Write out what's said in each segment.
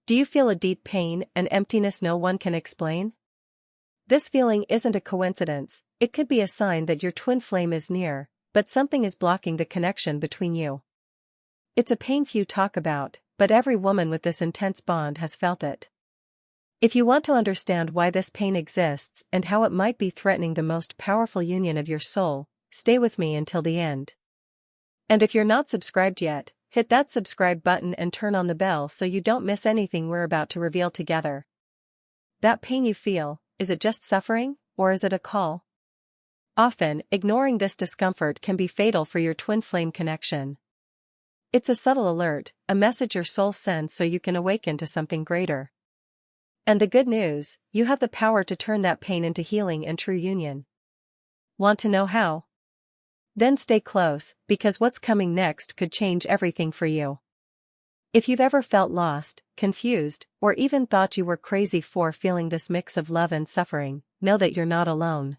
Do you feel a deep pain and emptiness no one can explain? This feeling isn't a coincidence, it could be a sign that your twin flame is near, but something is blocking the connection between you. It's a pain few talk about, but every woman with this intense bond has felt it. If you want to understand why this pain exists and how it might be threatening the most powerful union of your soul, stay with me until the end. And if you're not subscribed yet, hit that subscribe button and turn on the bell so you don't miss anything we're about to reveal together. That pain you feel, is it just suffering, or is it a call? Often, ignoring this discomfort can be fatal for your twin flame connection. It's a subtle alert, a message your soul sends so you can awaken to something greater. And the good news, you have the power to turn that pain into healing and true union. Want to know how? Then stay close, because what's coming next could change everything for you. If you've ever felt lost, confused, or even thought you were crazy for feeling this mix of love and suffering, know that you're not alone.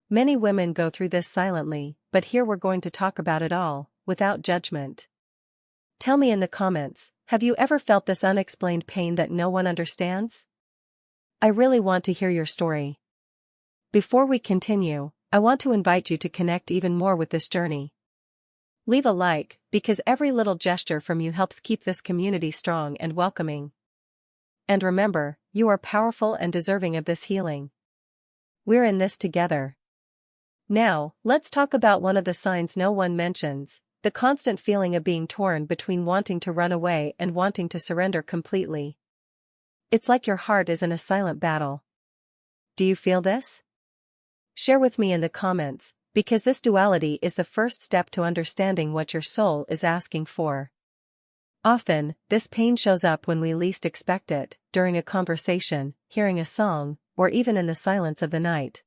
Many women go through this silently, but here we're going to talk about it all, without judgment. Tell me in the comments, have you ever felt this unexplained pain that no one understands? I really want to hear your story. Before we continue, I want to invite you to connect even more with this journey. Leave a like, because every little gesture from you helps keep this community strong and welcoming. And remember, you are powerful and deserving of this healing. We're in this together. Now, let's talk about one of the signs no one mentions, the constant feeling of being torn between wanting to run away and wanting to surrender completely. It's like your heart is in a silent battle. Do you feel this? Share with me in the comments, because this duality is the first step to understanding what your soul is asking for. Often, this pain shows up when we least expect it, during a conversation, hearing a song, or even in the silence of the night.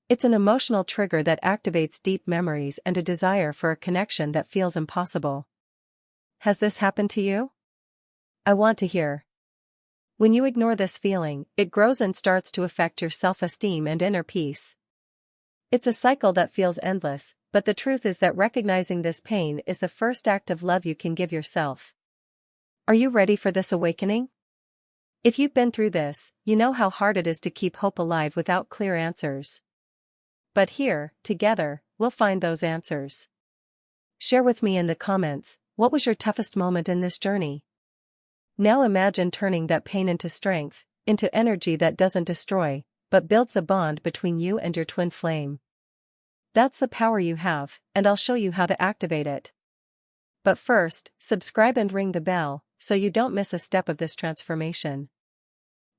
It's an emotional trigger that activates deep memories and a desire for a connection that feels impossible. Has this happened to you? I want to hear. When you ignore this feeling, it grows and starts to affect your self-esteem and inner peace. It's a cycle that feels endless, but the truth is that recognizing this pain is the first act of love you can give yourself. Are you ready for this awakening? If you've been through this, you know how hard it is to keep hope alive without clear answers. But here, together, we'll find those answers. Share with me in the comments, what was your toughest moment in this journey? Now imagine turning that pain into strength, into energy that doesn't destroy, but builds the bond between you and your twin flame. That's the power you have, and I'll show you how to activate it. But first, subscribe and ring the bell, so you don't miss a step of this transformation.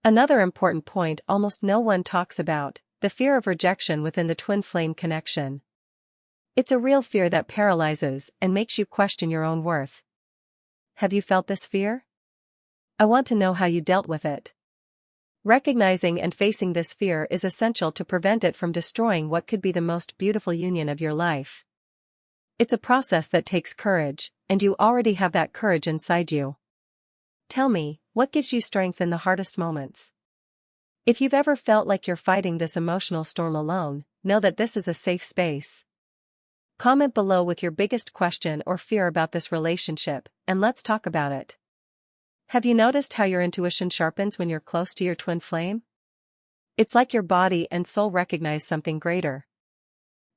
Another important point almost no one talks about, the fear of rejection within the twin flame connection. It's a real fear that paralyzes and makes you question your own worth. Have you felt this fear? I want to know how you dealt with it. Recognizing and facing this fear is essential to prevent it from destroying what could be the most beautiful union of your life. It's a process that takes courage, and you already have that courage inside you. Tell me, what gives you strength in the hardest moments? If you've ever felt like you're fighting this emotional storm alone, know that this is a safe space. Comment below with your biggest question or fear about this relationship, and let's talk about it. Have you noticed how your intuition sharpens when you're close to your twin flame? It's like your body and soul recognize something greater.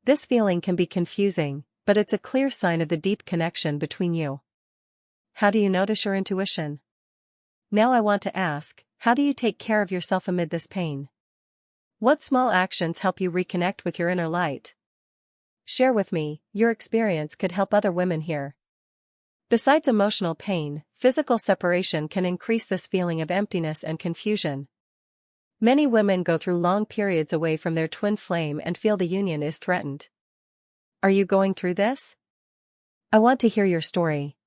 This feeling can be confusing, but it's a clear sign of the deep connection between you. How do you notice your intuition? Now I want to ask, how do you take care of yourself amid this pain? What small actions help you reconnect with your inner light? Share with me, your experience could help other women here. Besides emotional pain, physical separation can increase this feeling of emptiness and confusion. Many women go through long periods away from their twin flame and feel the union is threatened. Are you going through this? I want to hear your story.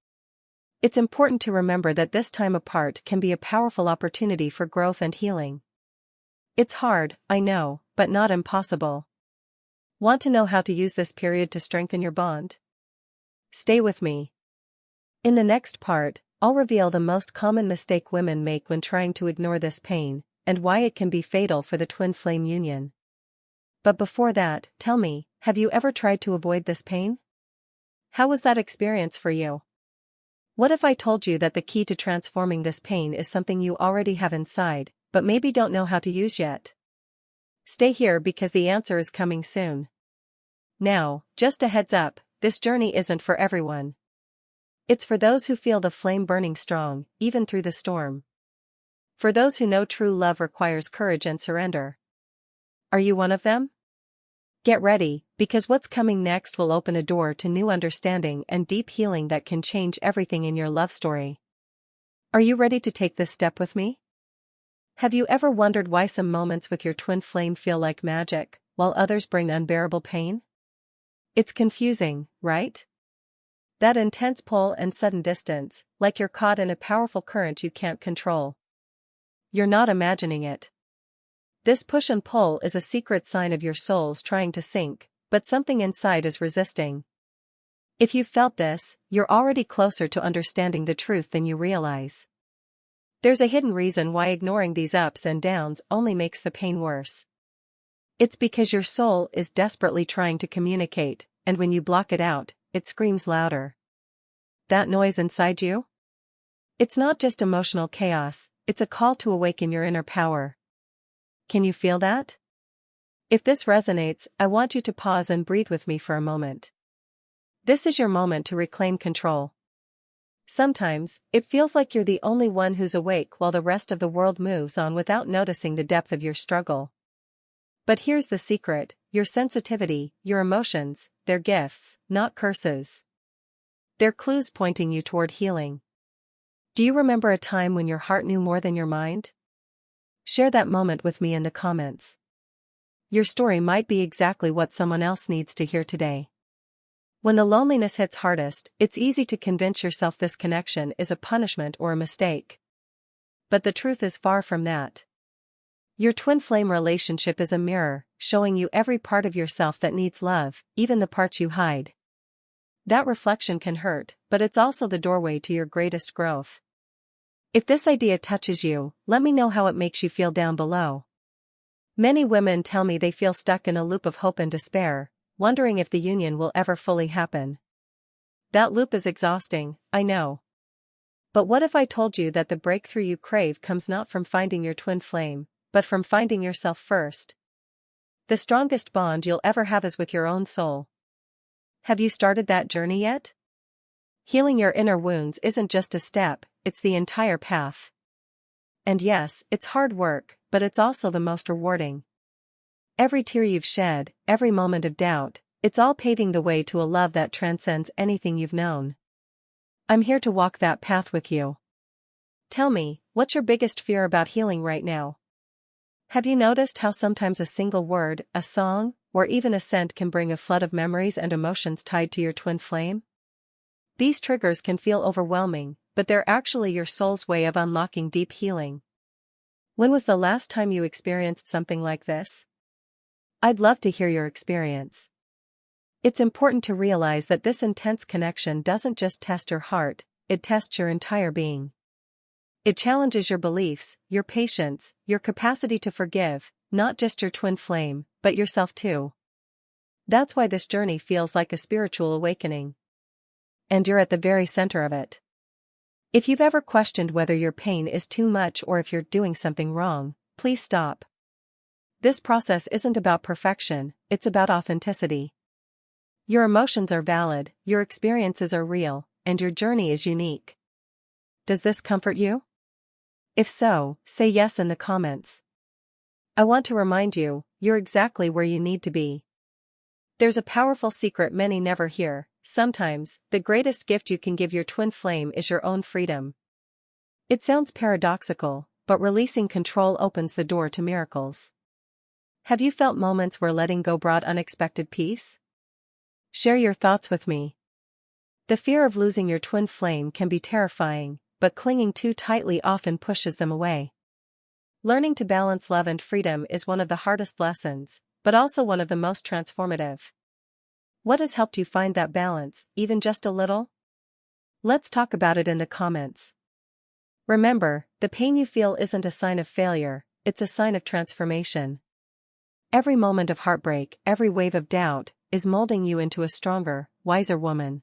It's important to remember that this time apart can be a powerful opportunity for growth and healing. It's hard, I know, but not impossible. Want to know how to use this period to strengthen your bond? Stay with me. In the next part, I'll reveal the most common mistake women make when trying to ignore this pain, and why it can be fatal for the twin flame union. But before that, tell me, have you ever tried to avoid this pain? How was that experience for you? What if I told you that the key to transforming this pain is something you already have inside, but maybe don't know how to use yet? Stay here because the answer is coming soon. Now, just a heads up, this journey isn't for everyone. It's for those who feel the flame burning strong, even through the storm. For those who know true love requires courage and surrender. Are you one of them? Get ready, because what's coming next will open a door to new understanding and deep healing that can change everything in your love story. Are you ready to take this step with me? Have you ever wondered why some moments with your twin flame feel like magic, while others bring unbearable pain? It's confusing, right? That intense pull and sudden distance, like you're caught in a powerful current you can't control. You're not imagining it. This push and pull is a secret sign of your soul's trying to sync, but something inside is resisting. If you've felt this, you're already closer to understanding the truth than you realize. There's a hidden reason why ignoring these ups and downs only makes the pain worse. It's because your soul is desperately trying to communicate, and when you block it out, it screams louder. That noise inside you? It's not just emotional chaos, it's a call to awaken your inner power. Can you feel that? If this resonates, I want you to pause and breathe with me for a moment. This is your moment to reclaim control. Sometimes, it feels like you're the only one who's awake while the rest of the world moves on without noticing the depth of your struggle. But here's the secret: your sensitivity, your emotions, they're gifts, not curses. They're clues pointing you toward healing. Do you remember a time when your heart knew more than your mind? Share that moment with me in the comments. Your story might be exactly what someone else needs to hear today. When the loneliness hits hardest, it's easy to convince yourself this connection is a punishment or a mistake. But the truth is far from that. Your twin flame relationship is a mirror, showing you every part of yourself that needs love, even the parts you hide. That reflection can hurt, but it's also the doorway to your greatest growth. If this idea touches you, let me know how it makes you feel down below. Many women tell me they feel stuck in a loop of hope and despair, wondering if the union will ever fully happen. That loop is exhausting, I know. But what if I told you that the breakthrough you crave comes not from finding your twin flame, but from finding yourself first? The strongest bond you'll ever have is with your own soul. Have you started that journey yet? Healing your inner wounds isn't just a step, it's the entire path. And yes, it's hard work, but it's also the most rewarding. Every tear you've shed, every moment of doubt, it's all paving the way to a love that transcends anything you've known. I'm here to walk that path with you. Tell me, what's your biggest fear about healing right now? Have you noticed how sometimes a single word, a song, or even a scent can bring a flood of memories and emotions tied to your twin flame? These triggers can feel overwhelming, but they're actually your soul's way of unlocking deep healing. When was the last time you experienced something like this? I'd love to hear your experience. It's important to realize that this intense connection doesn't just test your heart, it tests your entire being. It challenges your beliefs, your patience, your capacity to forgive, not just your twin flame, but yourself too. That's why this journey feels like a spiritual awakening. And you're at the very center of it. If you've ever questioned whether your pain is too much or if you're doing something wrong, please stop. This process isn't about perfection, it's about authenticity. Your emotions are valid, your experiences are real, and your journey is unique. Does this comfort you? If so, say yes in the comments. I want to remind you, you're exactly where you need to be. There's a powerful secret many never hear. Sometimes, the greatest gift you can give your twin flame is your own freedom. It sounds paradoxical, but releasing control opens the door to miracles. Have you felt moments where letting go brought unexpected peace? Share your thoughts with me. The fear of losing your twin flame can be terrifying, but clinging too tightly often pushes them away. Learning to balance love and freedom is one of the hardest lessons, but also one of the most transformative. What has helped you find that balance, even just a little? Let's talk about it in the comments. Remember, the pain you feel isn't a sign of failure, it's a sign of transformation. Every moment of heartbreak, every wave of doubt, is molding you into a stronger, wiser woman.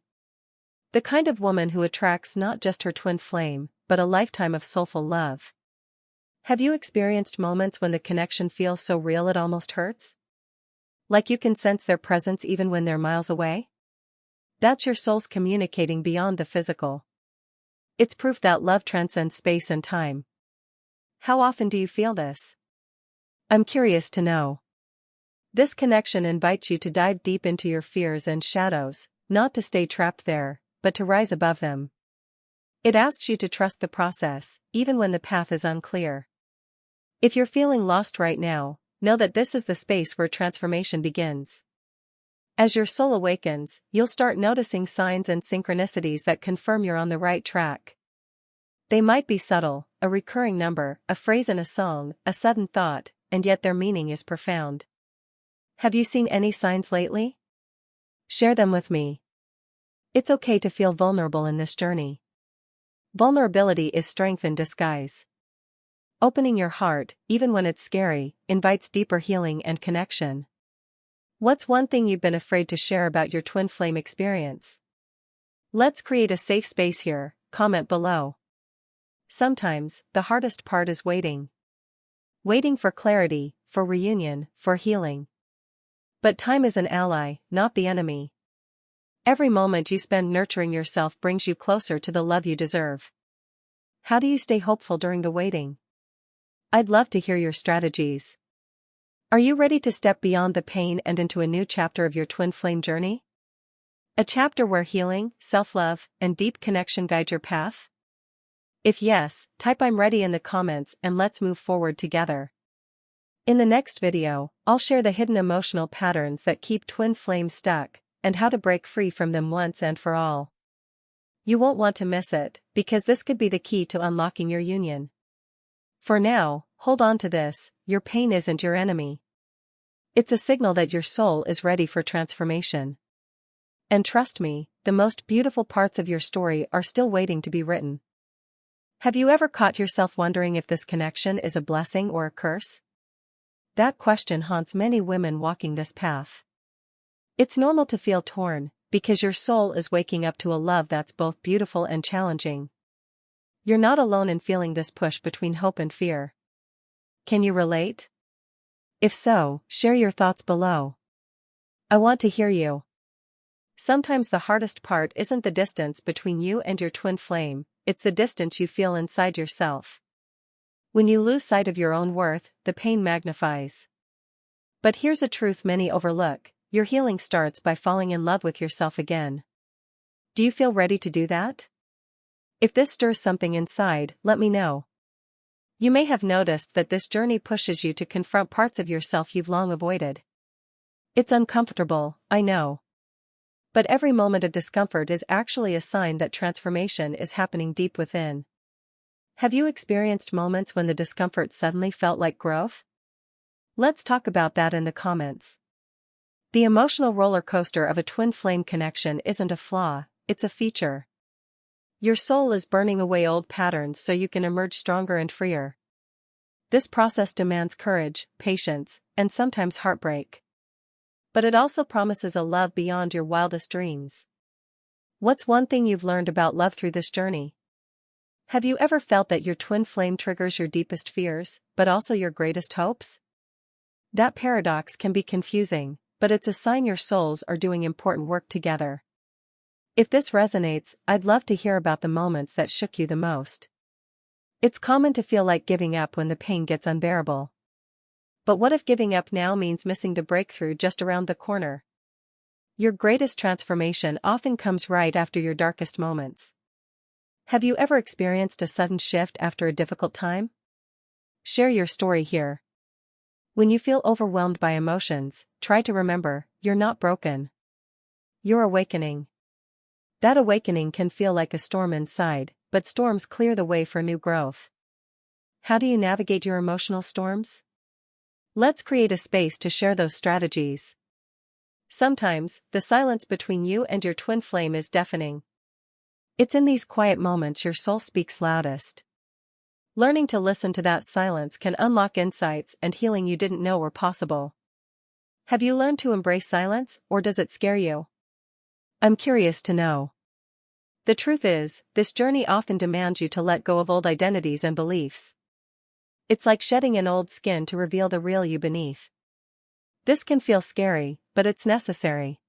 The kind of woman who attracts not just her twin flame, but a lifetime of soulful love. Have you experienced moments when the connection feels so real it almost hurts? Like you can sense their presence even when they're miles away? That's your soul's communicating beyond the physical. It's proof that love transcends space and time. How often do you feel this? I'm curious to know. This connection invites you to dive deep into your fears and shadows, not to stay trapped there, but to rise above them. It asks you to trust the process, even when the path is unclear. If you're feeling lost right now, know that this is the space where transformation begins. As your soul awakens, you'll start noticing signs and synchronicities that confirm you're on the right track. They might be subtle, a recurring number, a phrase in a song, a sudden thought, and yet their meaning is profound. Have you seen any signs lately? Share them with me. It's okay to feel vulnerable in this journey. Vulnerability is strength in disguise. Opening your heart, even when it's scary, invites deeper healing and connection. What's one thing you've been afraid to share about your twin flame experience? Let's create a safe space here. Comment below. Sometimes, the hardest part is waiting. Waiting for clarity, for reunion, for healing. But time is an ally, not the enemy. Every moment you spend nurturing yourself brings you closer to the love you deserve. How do you stay hopeful during the waiting? I'd love to hear your strategies. Are you ready to step beyond the pain and into a new chapter of your twin flame journey? A chapter where healing, self-love, and deep connection guide your path? If yes, type "I'm ready" in the comments and let's move forward together. In the next video, I'll share the hidden emotional patterns that keep twin flames stuck, and how to break free from them once and for all. You won't want to miss it, because this could be the key to unlocking your union. For now, hold on to this: your pain isn't your enemy. It's a signal that your soul is ready for transformation. And trust me, the most beautiful parts of your story are still waiting to be written. Have you ever caught yourself wondering if this connection is a blessing or a curse? That question haunts many women walking this path. It's normal to feel torn, because your soul is waking up to a love that's both beautiful and challenging. You're not alone in feeling this push between hope and fear. Can you relate? If so, share your thoughts below. I want to hear you. Sometimes the hardest part isn't the distance between you and your twin flame, it's the distance you feel inside yourself. When you lose sight of your own worth, the pain magnifies. But here's a truth many overlook: your healing starts by falling in love with yourself again. Do you feel ready to do that? If this stirs something inside, let me know. You may have noticed that this journey pushes you to confront parts of yourself you've long avoided. It's uncomfortable, I know. But every moment of discomfort is actually a sign that transformation is happening deep within. Have you experienced moments when the discomfort suddenly felt like growth? Let's talk about that in the comments. The emotional roller coaster of a twin flame connection isn't a flaw, it's a feature. Your soul is burning away old patterns so you can emerge stronger and freer. This process demands courage, patience, and sometimes heartbreak. But it also promises a love beyond your wildest dreams. What's one thing you've learned about love through this journey? Have you ever felt that your twin flame triggers your deepest fears, but also your greatest hopes? That paradox can be confusing, but it's a sign your souls are doing important work together. If this resonates, I'd love to hear about the moments that shook you the most. It's common to feel like giving up when the pain gets unbearable. But what if giving up now means missing the breakthrough just around the corner? Your greatest transformation often comes right after your darkest moments. Have you ever experienced a sudden shift after a difficult time? Share your story here. When you feel overwhelmed by emotions, try to remember, you're not broken. You're awakening. That awakening can feel like a storm inside, but storms clear the way for new growth. How do you navigate your emotional storms? Let's create a space to share those strategies. Sometimes, the silence between you and your twin flame is deafening. It's in these quiet moments your soul speaks loudest. Learning to listen to that silence can unlock insights and healing you didn't know were possible. Have you learned to embrace silence, or does it scare you? I'm curious to know. The truth is, this journey often demands you to let go of old identities and beliefs. It's like shedding an old skin to reveal the real you beneath. This can feel scary, but it's necessary.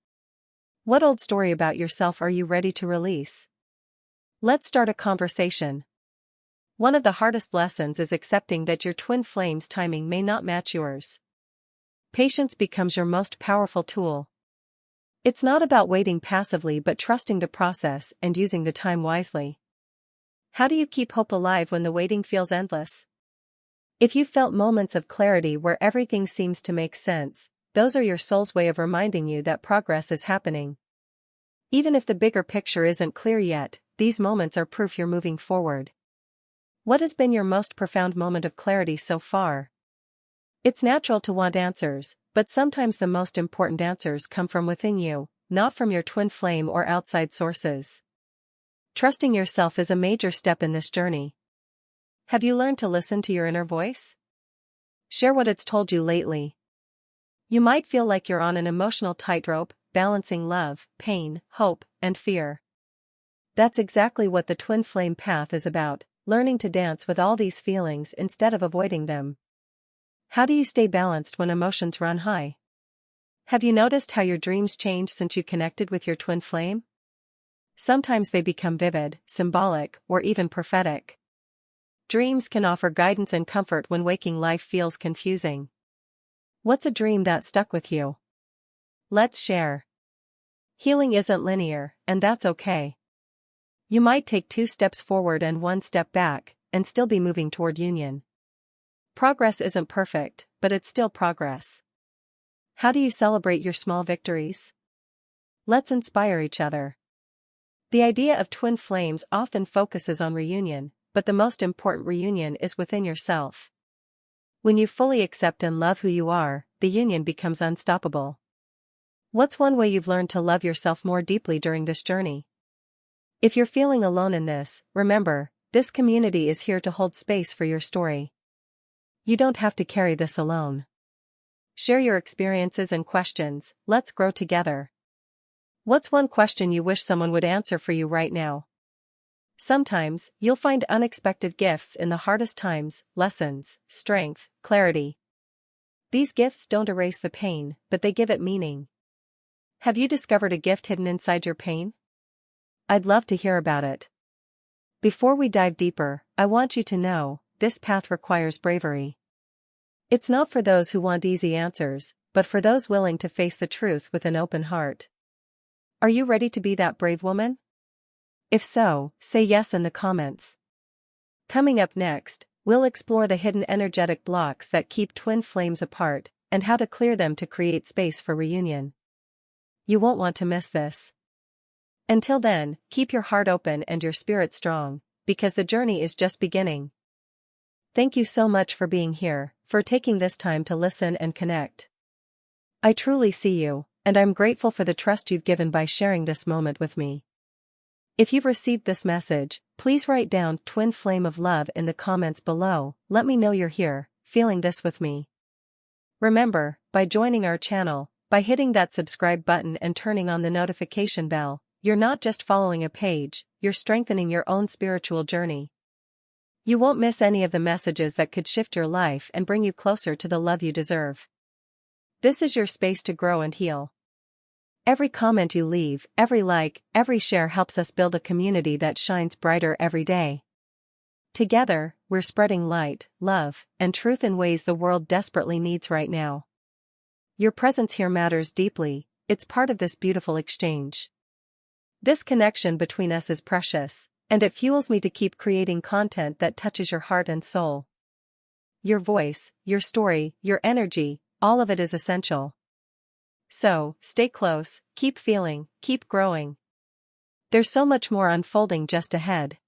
What old story about yourself are you ready to release? Let's start a conversation. One of the hardest lessons is accepting that your twin flame's timing may not match yours. Patience becomes your most powerful tool. It's not about waiting passively but trusting the process and using the time wisely. How do you keep hope alive when the waiting feels endless? If you've felt moments of clarity where everything seems to make sense, those are your soul's way of reminding you that progress is happening. Even if the bigger picture isn't clear yet, these moments are proof you're moving forward. What has been your most profound moment of clarity so far? It's natural to want answers, but sometimes the most important answers come from within you, not from your twin flame or outside sources. Trusting yourself is a major step in this journey. Have you learned to listen to your inner voice? Share what it's told you lately. You might feel like you're on an emotional tightrope, balancing love, pain, hope, and fear. That's exactly what the twin flame path is about, learning to dance with all these feelings instead of avoiding them. How do you stay balanced when emotions run high? Have you noticed how your dreams change since you connected with your twin flame? Sometimes they become vivid, symbolic, or even prophetic. Dreams can offer guidance and comfort when waking life feels confusing. What's a dream that stuck with you? Let's share. Healing isn't linear, and that's okay. You might take 2 steps forward and 1 step back, and still be moving toward union. Progress isn't perfect, but it's still progress. How do you celebrate your small victories? Let's inspire each other. The idea of twin flames often focuses on reunion, but the most important reunion is within yourself. When you fully accept and love who you are, the union becomes unstoppable. What's one way you've learned to love yourself more deeply during this journey? If you're feeling alone in this, remember, this community is here to hold space for your story. You don't have to carry this alone. Share your experiences and questions, let's grow together. What's one question you wish someone would answer for you right now? Sometimes, you'll find unexpected gifts in the hardest times, lessons, strength, clarity. These gifts don't erase the pain, but they give it meaning. Have you discovered a gift hidden inside your pain? I'd love to hear about it. Before we dive deeper, I want you to know, this path requires bravery. It's not for those who want easy answers, but for those willing to face the truth with an open heart. Are you ready to be that brave woman? If so, say yes in the comments. Coming up next, we'll explore the hidden energetic blocks that keep twin flames apart, and how to clear them to create space for reunion. You won't want to miss this. Until then, keep your heart open and your spirit strong, because the journey is just beginning. Thank you so much for being here, for taking this time to listen and connect. I truly see you, and I'm grateful for the trust you've given by sharing this moment with me. If you've received this message, please write down Twin Flame of Love in the comments below. Let me know you're here, feeling this with me. Remember, by joining our channel, by hitting that subscribe button and turning on the notification bell, you're not just following a page, you're strengthening your own spiritual journey. You won't miss any of the messages that could shift your life and bring you closer to the love you deserve. This is your space to grow and heal. Every comment you leave, every like, every share helps us build a community that shines brighter every day. Together, we're spreading light, love, and truth in ways the world desperately needs right now. Your presence here matters deeply, it's part of this beautiful exchange. This connection between us is precious, and it fuels me to keep creating content that touches your heart and soul. Your voice, your story, your energy, all of it is essential. So, stay close, keep feeling, keep growing. There's so much more unfolding just ahead.